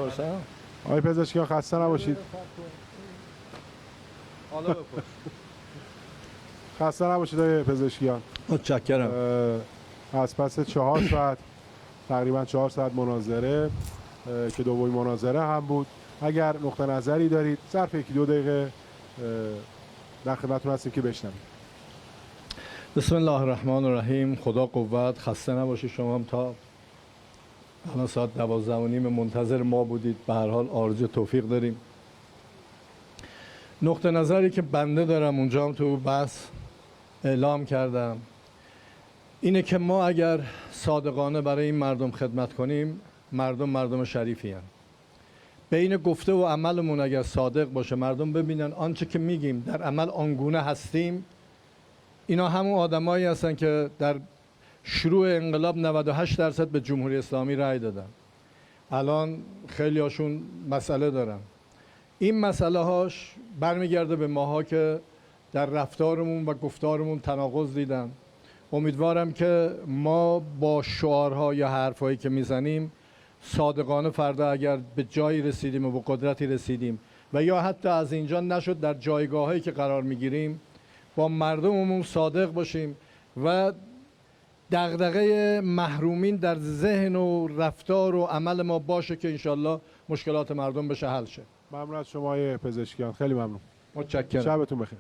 بپرسم؟ آقای پزشکیان خسته نباشید. حالا بپرس. خسته نباشید آقای پزشکیان. متشکرم. از پس 4 ساعت تقریبا 4 ساعت مناظره که دومین مناظره هم بود، اگر نقطه نظری دارید ظرف 1-2 دقیقه در خدمتتون هستیم که بشنویم. بسم الله الرحمن الرحیم. خدا قوت. خسته نباشید. شما هم تا الان ساعت 12:30 منتظر ما بودید. به هر حال آرزوی توفیق داریم. نقطه نظری که بنده دارم اونجا هم تو بحث اعلام کردم اینه که ما اگر صادقانه برای این مردم خدمت کنیم، مردم شریفی هستند. بین گفته و عملمون اگر صادق باشه، مردم ببینن آنچه که میگیم در عمل آنگونه هستیم، اینا همون آدمایی هستن که در شروع انقلاب 98% به جمهوری اسلامی رأی دادن. الان خیلی هاشون مسئله دارن. این مسئله هاش برمیگرده به ماها که در رفتارمون و گفتارمون تناقض دیدن. امیدوارم که ما با شعارها یا حرفهایی که میزنیم صادقانه فردا اگر به جایی رسیدیم و به قدرتی رسیدیم و یا حتی از اینجا نشد در جایگاهایی که قرار میگیریم با مردممون صادق باشیم و دغدغه محرومین در ذهن و رفتار و عمل ما باشه که انشالله مشکلات مردم بشه حل شه. ممنون از شما آقای پزشکیان. خیلی ممنون. متشکرم. شبتون بخیر.